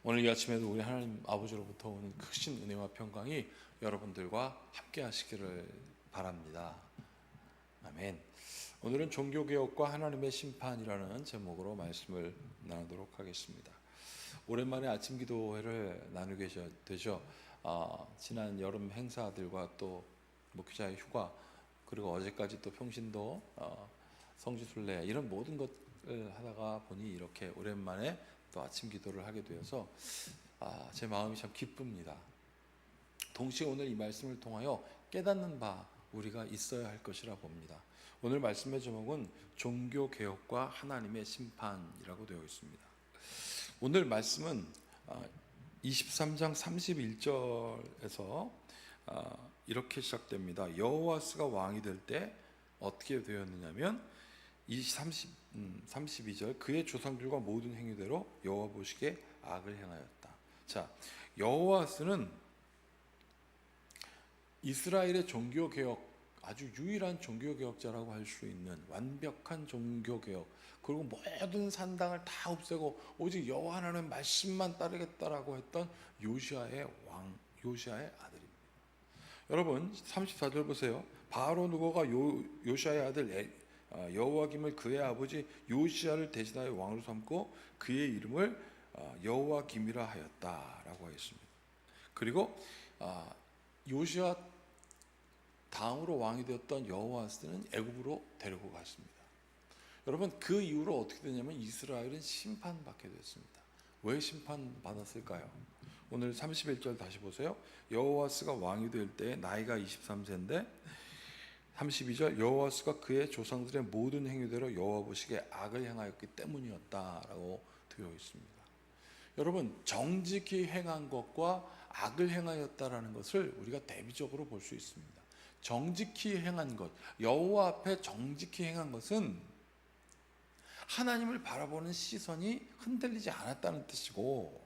오늘 이 아침에도 우리 하나님 아버지로부터 오는 크신 은혜와 평강이 여러분들과 함께 하시기를 바랍니다. 아멘. 오늘은 종교개혁과 하나님의 심판이라는 제목으로 말씀을 나누도록 하겠습니다. 오랜만에 아침 기도회를 나누게 되죠. 지난 여름 행사들과 또 목회자의 휴가, 그리고 어제까지 또 평신도, 성지순례, 이런 모든 것을 하다가 보니 이렇게 오랜만에 또 아침 기도를 하게 되어서 제 마음이 참 기쁩니다. 동시에 오늘 이 말씀을 통하여 깨닫는 바 우리가 있어야 할 것이라 봅니다. 오늘 말씀의 제목은 종교개혁과 하나님의 심판이라고 되어 있습니다. 오늘 말씀은 23장 31절에서 이렇게 시작됩니다. 여호와스가 왕이 될 때 어떻게 되었느냐면 32절, 그의 조상들과 모든 행위대로 여호와 보시기에 악을 행하였다. 자, 여호와스는 이스라엘의 종교개혁, 아주 유일한 종교개혁자라고 할 수 있는 완벽한 종교개혁, 그리고 모든 산당을 다 없애고 오직 여호와 하나님의 말씀만 따르겠다라고 했던 요시아의 아들입니다. 여러분 34절 보세요. 바로 누고가 요시아의 아들 여호와김을 그의 아버지 요시아를 대신하여 왕으로 삼고 그의 이름을 여호와김이라 하였다라고 하였습니다. 그리고 요시아 다음으로 왕이 되었던 여호와스는 애굽으로 데리고 갔습니다. 여러분 그 이후로 어떻게 되냐면 이스라엘은 심판받게 됐습니다. 왜 심판받았을까요? 오늘 31절 다시 보세요. 여호와스가 왕이 될 때 나이가 23세인데 32절, 여호와스가 그의 조상들의 모든 행위대로 여호와 보시기에 악을 행하였기 때문이었다라고 되어 있습니다. 여러분 정직히 행한 것과 악을 행하였다라는 것을 우리가 대비적으로 볼 수 있습니다. 정직히 행한 것, 여호와 앞에 정직히 행한 것은 하나님을 바라보는 시선이 흔들리지 않았다는 뜻이고,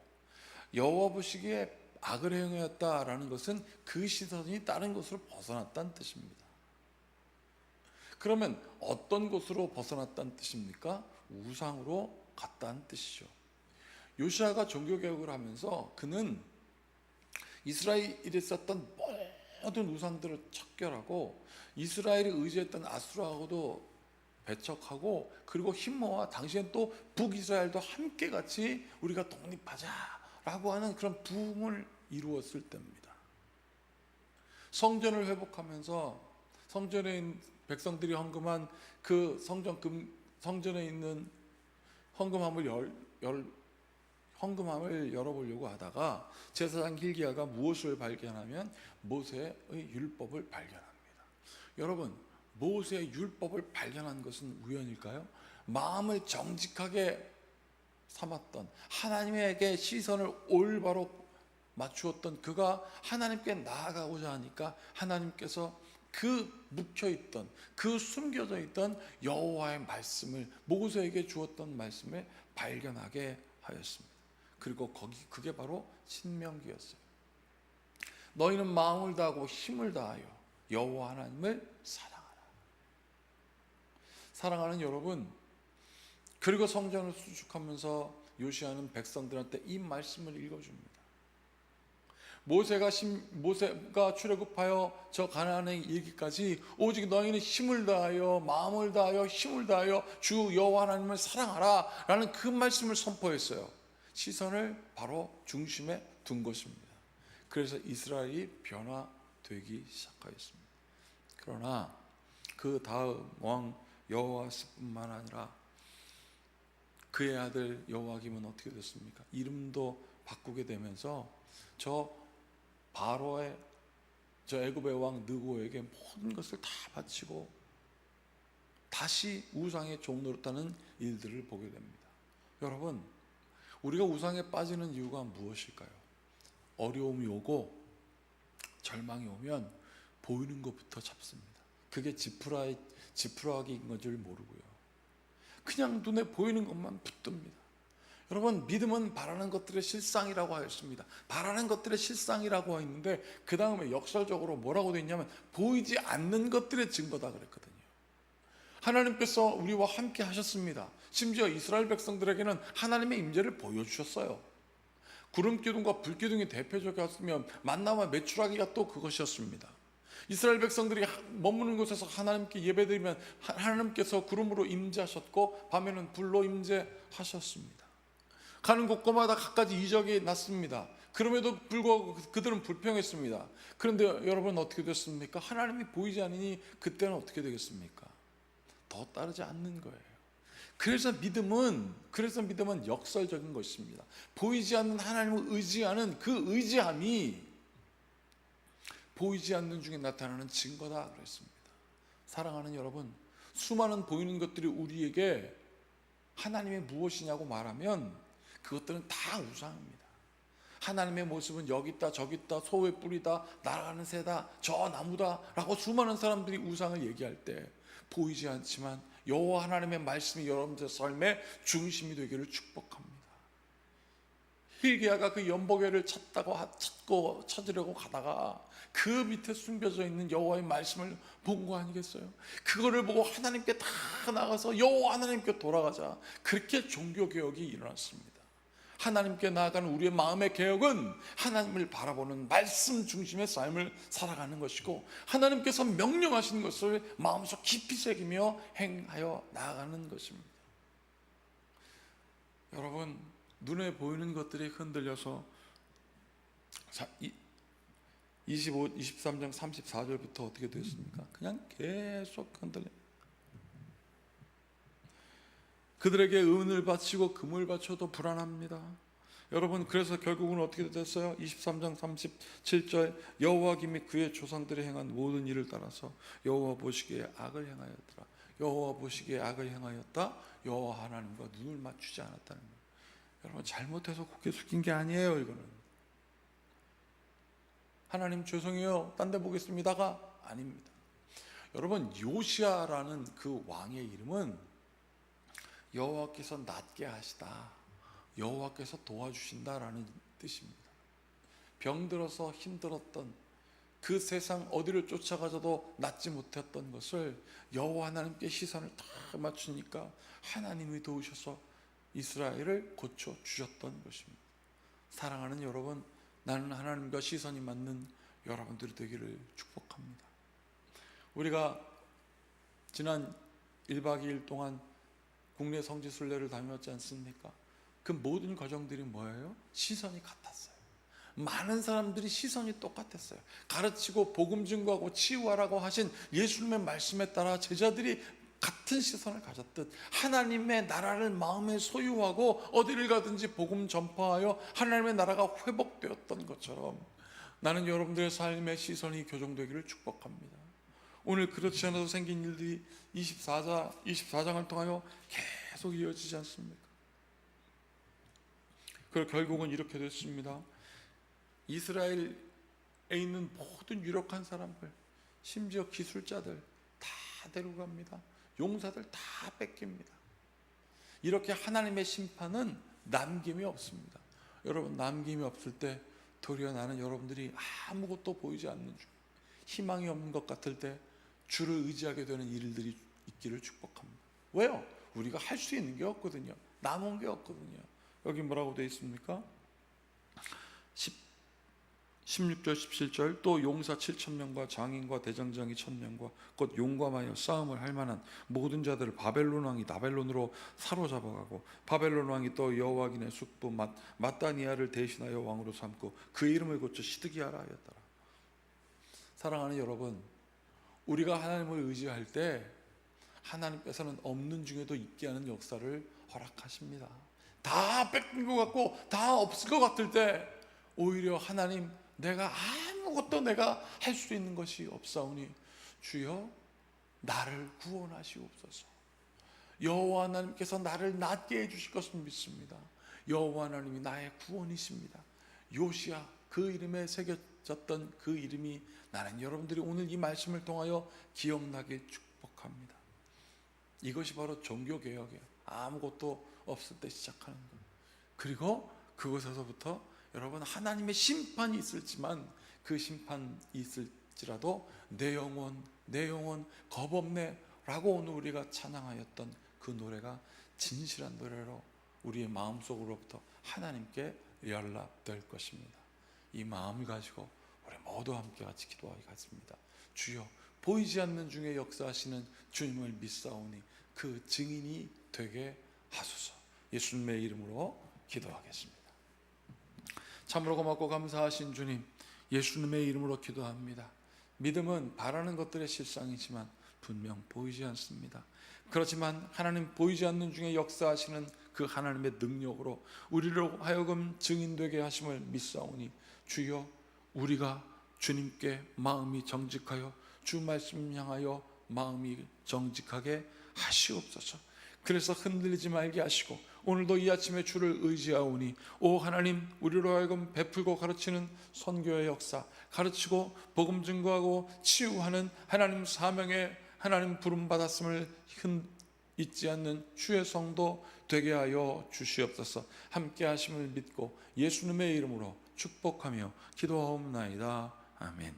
여호와 보시기에 악을 행하였다라는 것은 그 시선이 다른 것으로 벗어났다는 뜻입니다. 그러면 어떤 곳으로 벗어났다는 뜻입니까? 우상으로 갔다는 뜻이죠. 요시아가 종교개혁을 하면서 그는 이스라엘이 썼던 모든 우상들을 척결하고 이스라엘이 의지했던 아수라하고도 배척하고, 그리고 힘 모아 당시엔 또 북이스라엘도 함께 같이 우리가 독립하자라고 하는 그런 부흥을 이루었을 때입니다. 성전을 회복하면서 성전에 있는 백성들이 헌금한 그 성전에 있는 헌금함을 열어보려고 하다가 제사장 hil기야가 무엇을 발견하면 모세의 율법을 발견합니다. 여러분 모세의 율법을 발견한 것은 우연일까요? 마음을 정직하게 삼았던, 하나님에게 시선을 올바로 맞추었던 그가 하나님께 나아가고자 하니까 하나님께서 그 묵혀있던, 그 숨겨져 있던 여호와의 말씀을, 모세에게 주었던 말씀을 발견하게 하였습니다. 그리고 그게 바로 신명기였어요. 너희는 마음을 다하고 힘을 다하여 여호와 하나님을 사랑하라. 사랑하는 여러분, 그리고 성전을 수축하면서 요시아는 백성들한테 이 말씀을 읽어줍니다. 모세가 출애굽하여 저 가나안에 이르기까지 오직 너희는 힘을 다하여 마음을 다하여 힘을 다하여 주 여호와 하나님을 사랑하라 라는 그 말씀을 선포했어요. 시선을 바로 중심에 둔 것입니다. 그래서 이스라엘이 변화되기 시작하였습니다. 그러나 그 다음 왕 여호와스뿐만 아니라 그의 아들 여호와김은 어떻게 됐습니까? 이름도 바꾸게 되면서 애굽의 왕 느고에게 모든 것을 다 바치고 다시 우상의 종 노릇하는 일들을 보게 됩니다. 여러분, 우리가 우상에 빠지는 이유가 무엇일까요? 어려움이 오고 절망이 오면 보이는 것부터 잡습니다. 그게 지푸라기인 줄 모르고요. 그냥 눈에 보이는 것만 붙듭니다. 여러분, 믿음은 바라는 것들의 실상이라고 하였습니다. 바라는 것들의 실상이라고 했는데 그 다음에 역설적으로 뭐라고 되어 있냐면 보이지 않는 것들의 증거다 그랬거든요. 하나님께서 우리와 함께 하셨습니다. 심지어 이스라엘 백성들에게는 하나님의 임재를 보여주셨어요. 구름 기둥과 불 기둥이 대표적이었으면 만나와 메추라기가 또 그것이었습니다. 이스라엘 백성들이 머무는 곳에서 하나님께 예배드리면 하나님께서 구름으로 임재하셨고 밤에는 불로 임재하셨습니다. 가는 곳곳마다 갖가지 이적이 났습니다. 그럼에도 불구하고 그들은 불평했습니다. 그런데 여러분 어떻게 됐습니까? 하나님이 보이지 않으니 그때는 어떻게 되겠습니까? 더 따르지 않는 거예요. 그래서 믿음은 역설적인 것입니다. 보이지 않는 하나님을 의지하는 그 의지함이 보이지 않는 중에 나타나는 증거다 그랬습니다. 사랑하는 여러분, 수많은 보이는 것들이 우리에게 하나님의 무엇이냐고 말하면 그것들은 다 우상입니다. 하나님의 모습은 여기 있다 저기 있다, 소의 뿔이다, 날아가는 새다, 저 나무다 라고 수많은 사람들이 우상을 얘기할 때 보이지 않지만 여호와 하나님의 말씀이 여러분의 삶의 중심이 되기를 축복합니다. hilki야가 그 연복궤를 찾으려고 가다가 그 밑에 숨겨져 있는 여호와의 말씀을 본 거 아니겠어요? 그거를 보고 하나님께 다 나가서 여호와 하나님께 돌아가자. 그렇게 종교개혁이 일어났습니다. 하나님께 나아가는 우리의 마음의 개혁은 하나님을 바라보는 말씀 중심의 삶을 살아가는 것이고, 하나님께서 명령하신 것을 마음속 깊이 새기며 행하여 나아가는 것입니다. 여러분, 눈에 보이는 것들이 흔들려서 23장 34절부터 어떻게 되었습니까? 그냥 계속 흔들려. 그들에게 은을 바치고 금을 바쳐도 불안합니다. 여러분, 그래서 결국은 어떻게 됐어요? 23장 37절, 여호와 김이 그의 조상들이 행한 모든 일을 따라서 여호와 보시기에 악을 행하였더라. 여호와 보시기에 악을 행하였다. 여호와 하나님과 눈을 맞추지 않았다는 거예요. 여러분, 잘못해서 고개 숙인 게 아니에요. 이거는 하나님 죄송해요, 딴 데 보겠습니다가 아닙니다. 여러분, 요시아라는 그 왕의 이름은 여호와께서 낫게 하시다, 여호와께서 도와주신다라는 뜻입니다. 병들어서 힘들었던 그 세상 어디를 쫓아가서도 낫지 못했던 것을 여호와 하나님께 시선을 다 맞추니까 하나님이 도우셔서 이스라엘을 고쳐주셨던 것입니다. 사랑하는 여러분, 나는 하나님과 시선이 맞는 여러분들이 되기를 축복합니다. 우리가 지난 1박 2일 동안 국내 성지순례를 다녀왔지 않습니까? 그 모든 과정들이 뭐예요? 시선이 같았어요. 많은 사람들이 시선이 똑같았어요. 가르치고 복음 증거하고 치유하라고 하신 예수님의 말씀에 따라 제자들이 같은 시선을 가졌듯 하나님의 나라를 마음에 소유하고 어디를 가든지 복음 전파하여 하나님의 나라가 회복되었던 것처럼 나는 여러분들의 삶의 시선이 교정되기를 축복합니다. 오늘 그렇지 않아도 생긴 일들이 24장을 통하여 계속 이어지지 않습니까? 그리고 결국은 이렇게 됐습니다. 이스라엘에 있는 모든 유력한 사람들, 심지어 기술자들 다 데리고 갑니다. 용사들 다 뺏깁니다. 이렇게 하나님의 심판은 남김이 없습니다. 여러분, 남김이 없을 때 도리어 나는 여러분들이 아무것도 보이지 않는 중, 희망이 없는 것 같을 때 주를 의지하게 되는 일들이 있기를 축복합니다. 왜요? 우리가 할 수 있는 게 없거든요. 남은 게 없거든요. 여기 뭐라고 되어 있습니까? 16절 17절, 또 용사 7,000명과 장인과 대장장이 1,000명과 곧 용감하여 싸움을 할 만한 모든 자들을 바벨론 왕이 나벨론으로 사로잡아가고, 바벨론 왕이 또 여호와긴의 숙부 mat단이야를 대신하여 왕으로 삼고 그 이름을 고쳐 시드기야라 하였더라. 사랑하는 여러분, 우리가 하나님을 의지할 때 하나님께서는 없는 중에도 있게 하는 역사를 허락하십니다. 다 뺏긴 것 같고 다 없을 것 같을 때 오히려 하나님, 내가 아무것도 내가 할 수 있는 것이 없사오니 주여 나를 구원하시옵소서. 여호와 하나님께서 나를 낫게 해주실 것을 믿습니다. 여호와 하나님이 나의 구원이십니다. 요시야, 그 이름에 새겨졌던 그 이름이 나는 여러분들이 오늘 이 말씀을 통하여 기억나게 축복합니다. 이것이 바로 종교개혁이에요. 아무것도 없을 때 시작하는 것. 그리고 그곳에서부터 여러분, 하나님의 심판이 있을지만 그 심판이 있을지라도 내 영혼 겁없네 라고 오늘 우리가 찬양하였던 그 노래가 진실한 노래로 우리의 마음속으로부터 하나님께 연락될 것입니다. 이 마음을 가지고 우리 모두 함께 같이 기도하겠습니다. 주여, 보이지 않는 중에 역사하시는 주님을 믿사오니 그 증인이 되게 하소서. 예수님의 이름으로 기도하겠습니다. 참으로 고맙고 감사하신 주님, 예수님의 이름으로 기도합니다. 믿음은 바라는 것들의 실상이지만 분명 보이지 않습니다. 그렇지만 하나님, 보이지 않는 중에 역사하시는 그 하나님의 능력으로 우리로 하여금 증인되게 하심을 믿사오니 주여, 우리가 주님께 마음이 정직하여 주 말씀 향하여 마음이 정직하게 하시옵소서. 그래서 흔들리지 말게 하시고 오늘도 이 아침에 주를 의지하오니 오 하나님, 우리로 하여금 베풀고 가르치는 선교의 역사, 가르치고 복음 증거하고 치유하는 하나님 사명에 하나님 부름 받았음을 잊지 않는 주의 성도 되게 하여 주시옵소서. 함께 하심을 믿고 예수님의 이름으로 축복하며 기도하옵나이다. 아멘.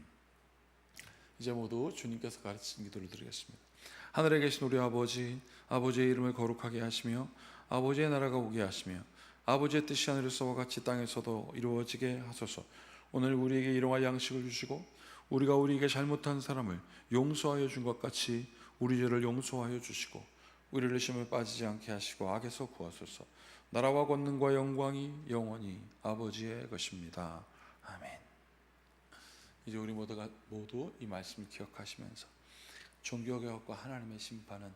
이제 모두 주님께서 가르치신 기도를 드리겠습니다. 하늘에 계신 우리 아버지, 아버지의 이름을 거룩하게 하시며 아버지의 나라가 오게 하시며 아버지의 뜻이 하늘에서와 같이 땅에서도 이루어지게 하소서. 오늘 우리에게 일용할 양식을 주시고 우리가 우리에게 잘못한 사람을 용서하여 준 것 같이 우리 죄를 용서하여 주시고 우리를 시험에 빠지지 않게 하시고 악에서 구하소서. 나라와 권능과 영광이 영원히 아버지의 것입니다. 아멘. 이제 우리 모두 이 말씀을 기억하시면서 종교개혁과 하나님의 심판은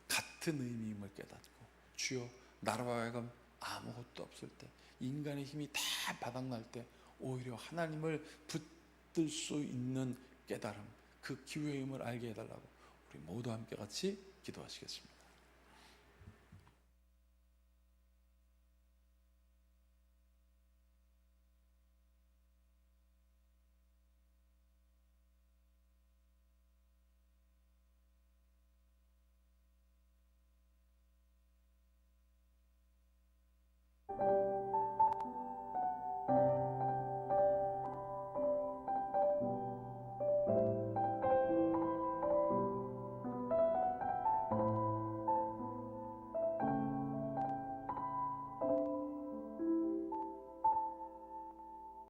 같은 의미임을 깨닫고 주여, 나라와 하여금 아무것도 없을 때, 인간의 힘이 다 바닥날 때 오히려 하나님을 붙들 수 있는 깨달음, 그 기회임을 알게 해달라고 우리 모두 함께 같이 기도하시겠습니다.